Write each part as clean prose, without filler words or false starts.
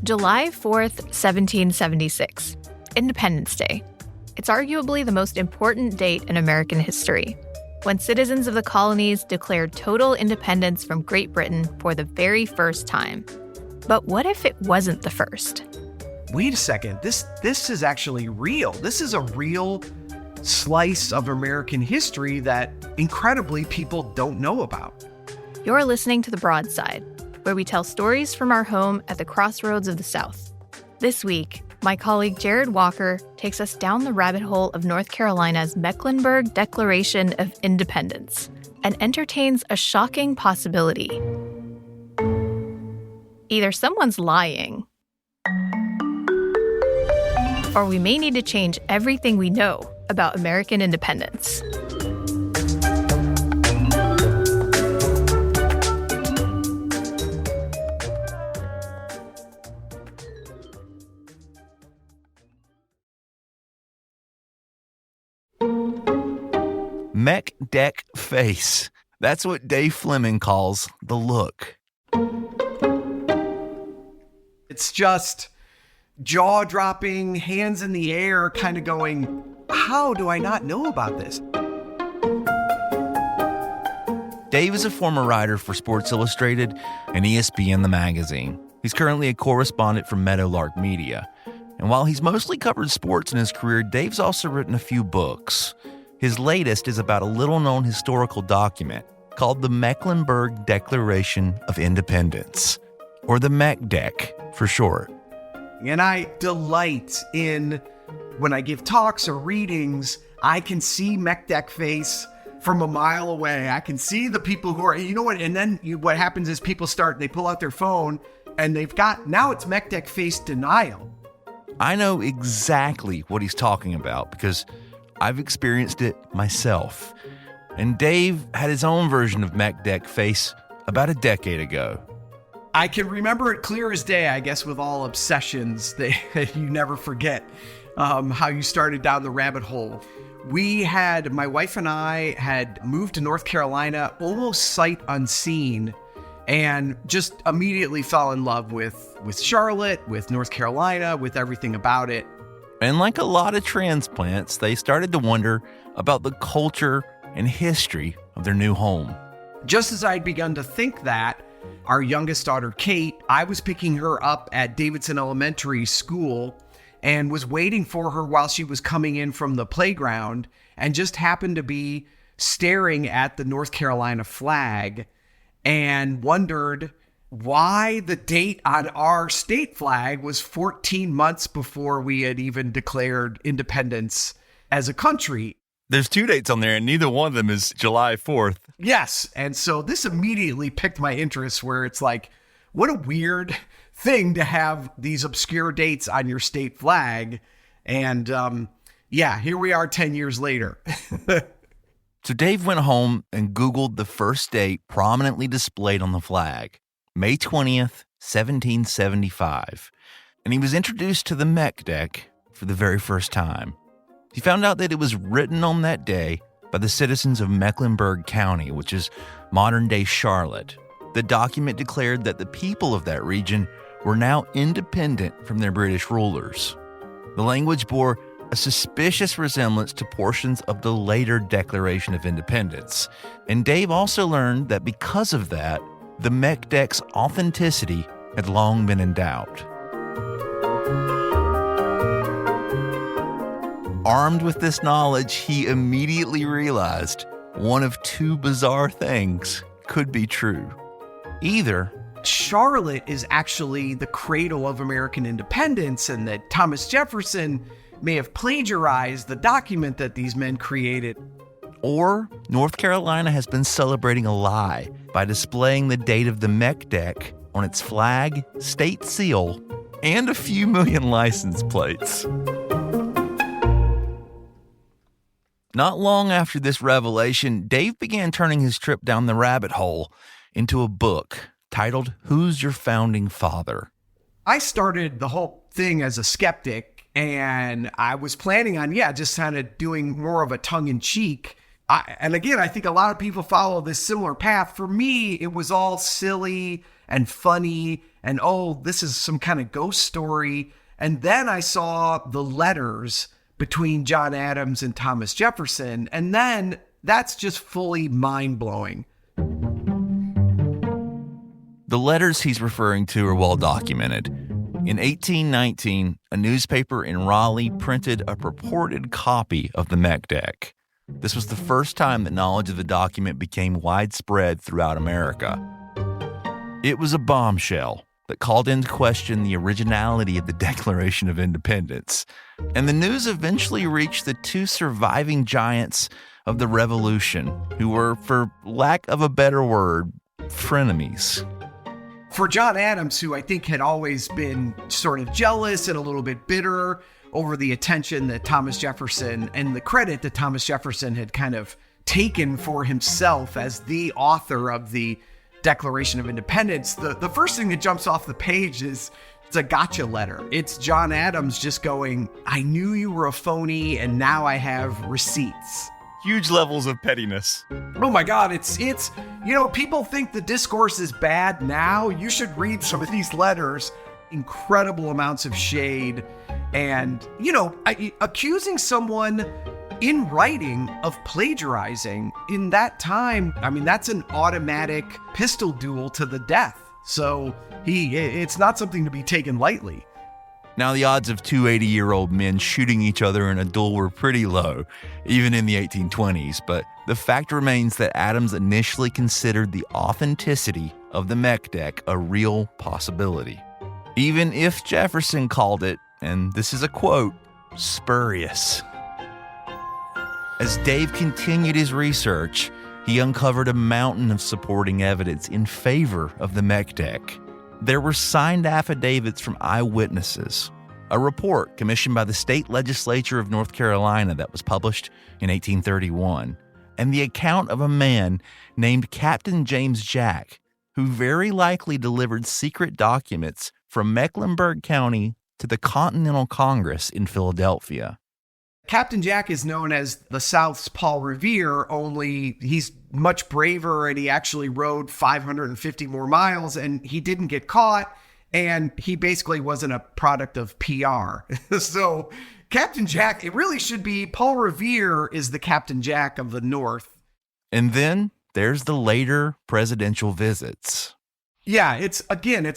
July 4th, 1776, Independence Day. It's arguably the most important date in American history, when citizens of the colonies declared total independence from Great Britain for the very first time. But what if it wasn't the first? Wait a second, this is actually real. This is a real slice of American history that, incredibly, people don't know about. You're listening to The Broadside, where we tell stories from our home at the crossroads of the South. This week, my colleague Jared Walker takes us down the rabbit hole of North Carolina's Mecklenburg Declaration of Independence and entertains a shocking possibility. Either someone's lying, or we may need to change everything we know about American independence. Mech deck face. That's what Dave Fleming calls the look. It's just jaw-dropping, hands in the air, kind of going, how do I not know about this? Dave is a former writer for Sports Illustrated and ESPN the magazine. He's currently a correspondent for Meadowlark Media. And while he's mostly covered sports in his career, Dave's also written a few books. His latest is about a little-known historical document called the Mecklenburg Declaration of Independence, or the MECDEC for short. And I delight in, when I give talks or readings, I can see MECDEC face from a mile away. I can see the people who are, you know what, and then what happens is people they pull out their phone, and now it's MECDEC face denial. I know exactly what he's talking about because I've experienced it myself. And Dave had his own version of MECDEC face about a decade ago. I can remember it clear as day, I guess, with all obsessions that you never forget, how you started down the rabbit hole. My wife and I had moved to North Carolina almost sight unseen and just immediately fell in love with Charlotte, with North Carolina, with everything about it. And like a lot of transplants, they started to wonder about the culture and history of their new home. Just as I'd begun to think that, our youngest daughter, Kate, I was picking her up at Davidson Elementary School and was waiting for her while she was coming in from the playground and just happened to be staring at the North Carolina flag and wondered why the date on our state flag was 14 months before we had even declared independence as a country. There's two dates on there, and neither one of them is July 4th. Yes, and so this immediately piqued my interest, where it's like, what a weird thing to have these obscure dates on your state flag. And here we are 10 years later. So Dave went home and Googled the first date prominently displayed on the flag, May 20th, 1775. And he was introduced to the MECDEC for the very first time. He found out that it was written on that day by the citizens of Mecklenburg County, which is modern-day Charlotte. The document declared that the people of that region were now independent from their British rulers. The language bore a suspicious resemblance to portions of the later Declaration of Independence. And Dave also learned that because of that, the MECDEC's authenticity had long been in doubt. Armed with this knowledge, he immediately realized one of two bizarre things could be true. Either Charlotte is actually the cradle of American independence, and that Thomas Jefferson may have plagiarized the document that these men created. Or North Carolina has been celebrating a lie by displaying the date of the MECDEC on its flag, state seal, and a few million license plates. Not long after this revelation, Dave began turning his trip down the rabbit hole into a book titled Who's Your Founding Father? I started the whole thing as a skeptic, and I was planning on, just kind of doing more of a tongue-in-cheek. And again, I think a lot of people follow this similar path. For me, it was all silly and funny and oh, this is some kind of ghost story. And then I saw the letters between John Adams and Thomas Jefferson, and then that's just fully mind-blowing. The letters he's referring to are well documented. In 1819, a newspaper in Raleigh printed a purported copy of the Meckdeck. This was the first time that knowledge of the document became widespread throughout America. It was a bombshell that called into question the originality of the Declaration of Independence, and the news eventually reached the two surviving giants of the Revolution, who were, for lack of a better word, frenemies. For John Adams, who I think had always been sort of jealous and a little bit bitter over the attention that Thomas Jefferson and the credit that Thomas Jefferson had kind of taken for himself as the author of the Declaration of Independence, the first thing that jumps off the page is it's a gotcha letter. It's John Adams just going, I knew you were a phony and now I have receipts. Huge levels of pettiness. Oh my God, it's people think the discourse is bad now. You should read some of these letters. Incredible amounts of shade and, accusing someone in writing of plagiarizing in that time. I mean, that's an automatic pistol duel to the death. So it's not something to be taken lightly. Now, the odds of two 80-year-old men shooting each other in a duel were pretty low, even in the 1820s, but the fact remains that Adams initially considered the authenticity of the Meckdeck a real possibility. Even if Jefferson called it, and this is a quote, spurious. As Dave continued his research, he uncovered a mountain of supporting evidence in favor of the Meckdeck. There were signed affidavits from eyewitnesses, a report commissioned by the state legislature of North Carolina that was published in 1831, and the account of a man named Captain James Jack, who very likely delivered secret documents from Mecklenburg County to the Continental Congress in Philadelphia. Captain Jack is known as the South's Paul Revere, only he's much braver and he actually rode 550 more miles and he didn't get caught and he basically wasn't a product of PR. So Captain Jack, it really should be Paul Revere is the Captain Jack of the North. And then there's the later presidential visits. Yeah, it's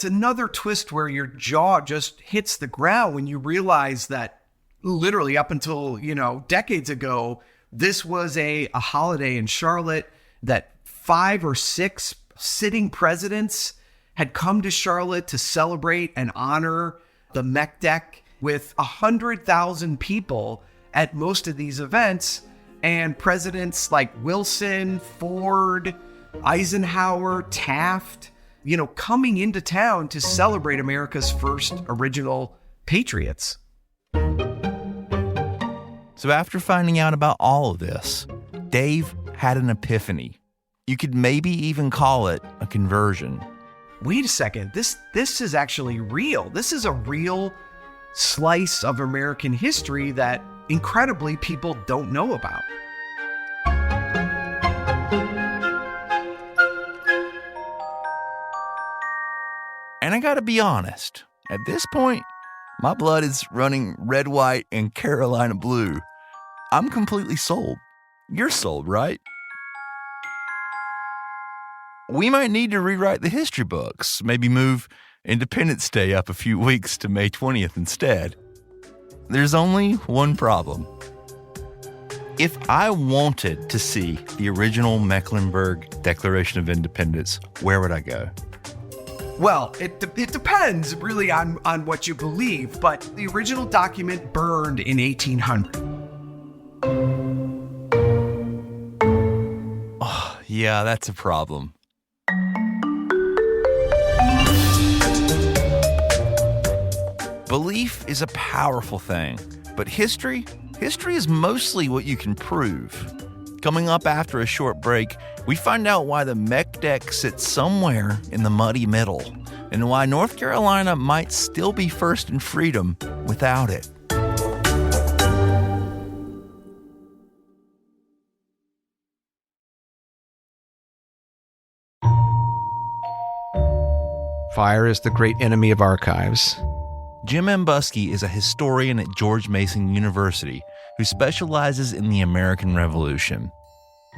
another twist where your jaw just hits the ground when you realize that literally up until, decades ago, this was a holiday in Charlotte, that 5 or 6 sitting presidents had come to Charlotte to celebrate and honor the Meckdeck with 100,000 people at most of these events. And presidents like Wilson, Ford, Eisenhower, Taft, coming into town to celebrate America's first original patriots. So after finding out about all of this, Dave had an epiphany. You could maybe even call it a conversion. Wait a second, this is actually real. This is a real slice of American history that incredibly people don't know about. And I gotta be honest, at this point, my blood is running red, white, and Carolina blue. I'm completely sold. You're sold, right? We might need to rewrite the history books, maybe move Independence Day up a few weeks to May 20th instead. There's only one problem. If I wanted to see the original Mecklenburg Declaration of Independence, where would I go? Well, it depends really on what you believe, but the original document burned in 1800. Oh, yeah, that's a problem. Belief is a powerful thing, but history is mostly what you can prove. Coming up after a short break, we find out why the Meckdeck sits somewhere in the muddy middle, and why North Carolina might still be first in freedom without it. Fire is the great enemy of archives. Jim Embuski is a historian at George Mason University who specializes in the American Revolution.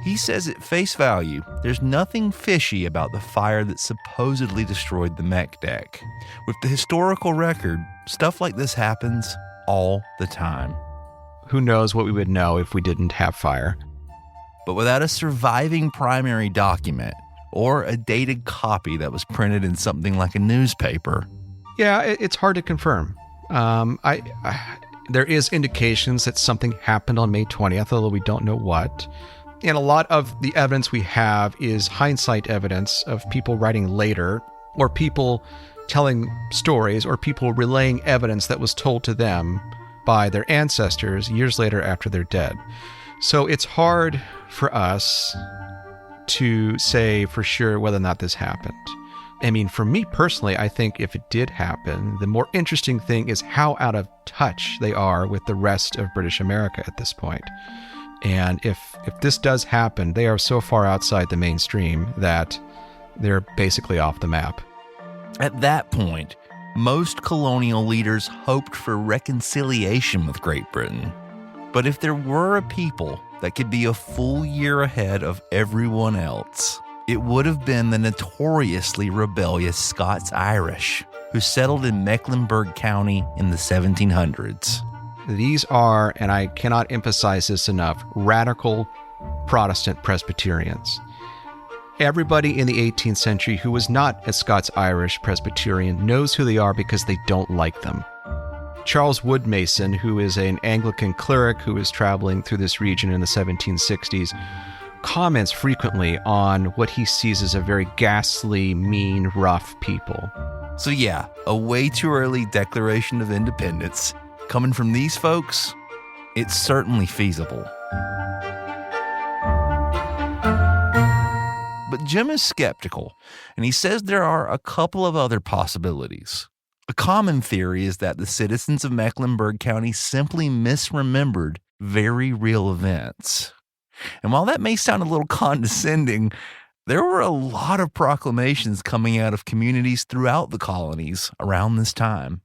He says at face value, there's nothing fishy about the fire that supposedly destroyed the mech deck. With the historical record, stuff like this happens all the time. Who knows what we would know if we didn't have fire? But without a surviving primary document or a dated copy that was printed in something like a newspaper. Yeah, it's hard to confirm. There is indications that something happened on May 20th, although we don't know what. And a lot of the evidence we have is hindsight evidence of people writing later, or people telling stories, or people relaying evidence that was told to them by their ancestors years later after they're dead. So it's hard for us to say for sure whether or not this happened. I mean, for me personally, I think if it did happen, the more interesting thing is how out of touch they are with the rest of British America at this point. And if this does happen, they are so far outside the mainstream that they're basically off the map. At that point, most colonial leaders hoped for reconciliation with Great Britain. But if there were a people that could be a full year ahead of everyone else, it would have been the notoriously rebellious Scots-Irish, who settled in Mecklenburg County in the 1700s. These are, and I cannot emphasize this enough, radical Protestant Presbyterians. Everybody in the 18th century who was not a Scots-Irish Presbyterian knows who they are because they don't like them. Charles Wood Mason, who is an Anglican cleric who is traveling through this region in the 1760s, comments frequently on what he sees as a very ghastly, mean, rough people. So yeah, a way too early Declaration of Independence. Coming from these folks, it's certainly feasible. But Jim is skeptical, and he says there are a couple of other possibilities. A common theory is that the citizens of Mecklenburg County simply misremembered very real events. And while that may sound a little condescending, there were a lot of proclamations coming out of communities throughout the colonies around this time.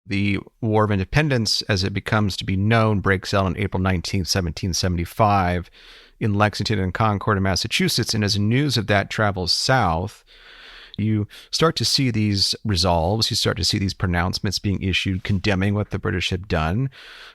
The War of Independence, as it becomes to be known, breaks out on April 19, 1775 in Lexington and Concord in Massachusetts. And as news of that travels south, you start to see these resolves, you start to see these pronouncements being issued condemning what the British had done,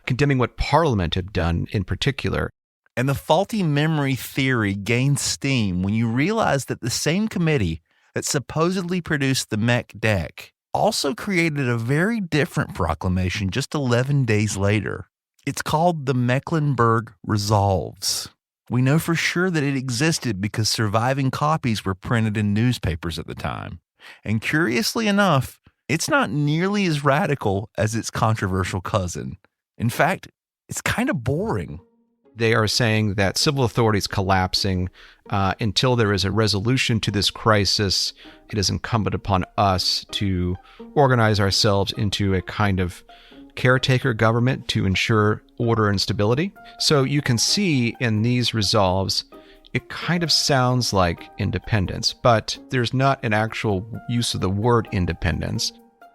condemning what Parliament had done in particular. And the faulty memory theory gains steam when you realize that the same committee that supposedly produced the mech deck also created a very different proclamation just 11 days later. It's called the Mecklenburg Resolves. We know for sure that it existed because surviving copies were printed in newspapers at the time. And curiously enough, it's not nearly as radical as its controversial cousin. In fact, it's kind of boring. They are saying that civil authority is collapsing. Until there is a resolution to this crisis, it is incumbent upon us to organize ourselves into a kind of caretaker government to ensure order and stability. So you can see in these resolves, it kind of sounds like independence, but there's not an actual use of the word independence.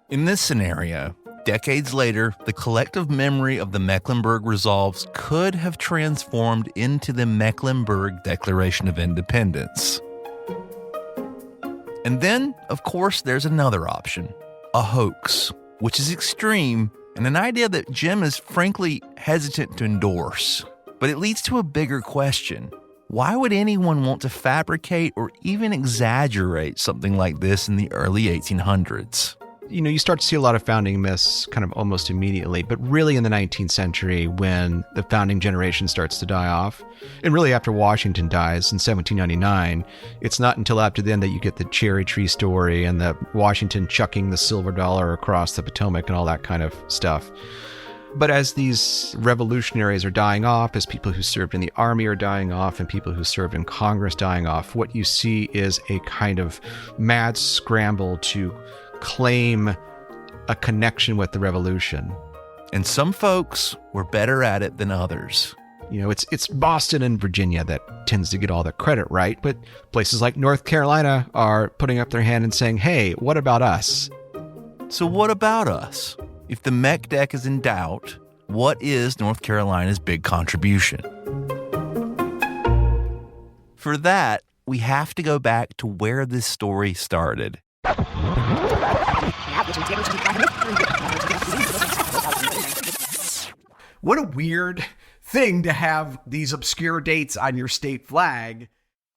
In this scenario, decades later, the collective memory of the Mecklenburg Resolves could have transformed into the Mecklenburg Declaration of Independence. And then, of course, there's another option, a hoax, which is extreme and an idea that Jim is frankly hesitant to endorse. But it leads to a bigger question. Why would anyone want to fabricate or even exaggerate something like this in the early 1800s? You start to see a lot of founding myths kind of almost immediately, but really in the 19th century when the founding generation starts to die off, and really after Washington dies in 1799, it's not until after then that you get the cherry tree story and the Washington chucking the silver dollar across the Potomac and all that kind of stuff. But as these revolutionaries are dying off, as people who served in the army are dying off, and people who served in Congress dying off, what you see is a kind of mad scramble to claim a connection with the revolution. And some folks were better at it than others. It's Boston and Virginia that tends to get all the credit, right? But places like North Carolina are putting up their hand and saying, hey, what about us? So what about us? If the MEC deck is in doubt, what is North Carolina's big contribution? For that, we have to go back to where this story started. What a weird thing to have these obscure dates on your state flag.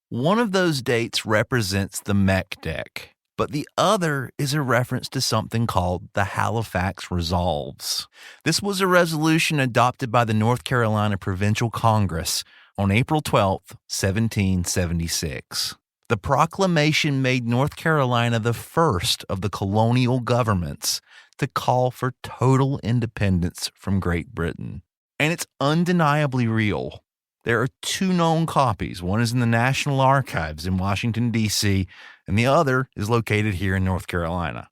One of those dates represents the MEC deck, but the other is a reference to something called the Halifax Resolves. This was a resolution adopted by the North Carolina Provincial Congress on April 12, 1776. The proclamation made North Carolina the first of the colonial governments to call for total independence from Great Britain. And it's undeniably real. There are 2 known copies. One is in the National Archives in Washington, D.C., and the other is located here in North Carolina.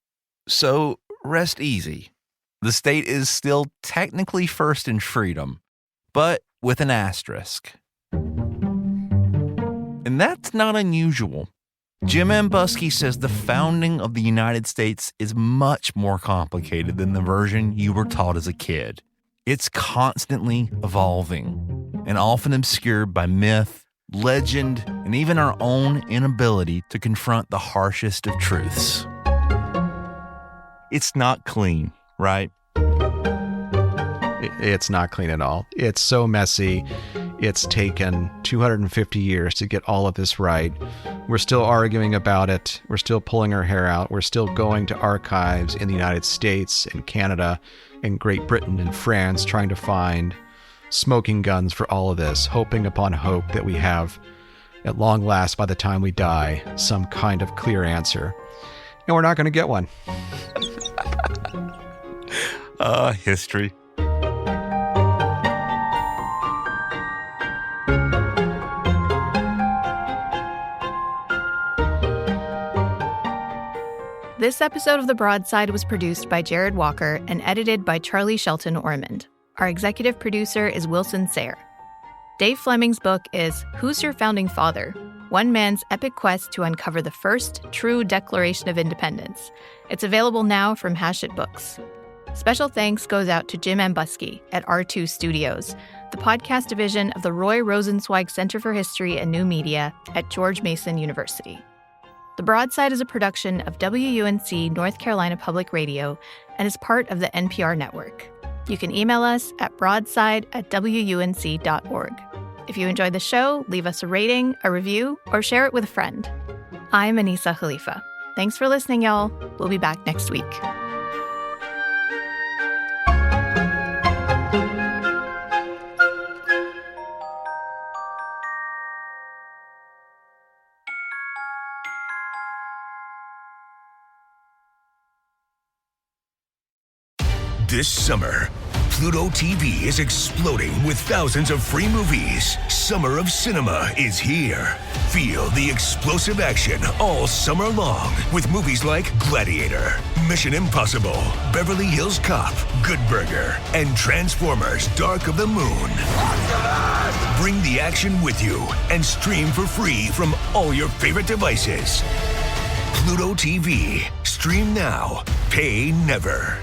So rest easy. The state is still technically first in freedom, but with an asterisk. And that's not unusual. Jim Embuski says the founding of the United States is much more complicated than the version you were taught as a kid. It's constantly evolving and often obscured by myth, legend, and even our own inability to confront the harshest of truths. It's not clean, right? It's not clean at all. It's so messy. It's taken 250 years to get all of this right. We're still arguing about it. We're still pulling our hair out. We're still going to archives in the United States and Canada and Great Britain and France trying to find smoking guns for all of this, hoping upon hope that we have, at long last, by the time we die, some kind of clear answer. And we're not going to get one. History. This episode of The Broadside was produced by Jared Walker and edited by Charlie Shelton Ormond. Our executive producer is Wilson Sayre. Dave Fleming's book is Who's Your Founding Father? One Man's Epic Quest to Uncover the First True Declaration of Independence. It's available now from Hachette Books. Special thanks goes out to Jim Embuski at R2 Studios, the podcast division of the Roy Rosenzweig Center for History and New Media at George Mason University. The Broadside is a production of WUNC North Carolina Public Radio and is part of the NPR network. You can email us at broadside@wunc.org. If you enjoyed the show, leave us a rating, a review, or share it with a friend. I'm Anissa Khalifa. Thanks for listening, y'all. We'll be back next week. This summer, Pluto TV is exploding with thousands of free movies. Summer of Cinema is here. Feel the explosive action all summer long with movies like Gladiator, Mission Impossible, Beverly Hills Cop, Good Burger, and Transformers: Dark of the Moon. Bring the action with you and stream for free from all your favorite devices. Pluto TV. Stream now. Pay never.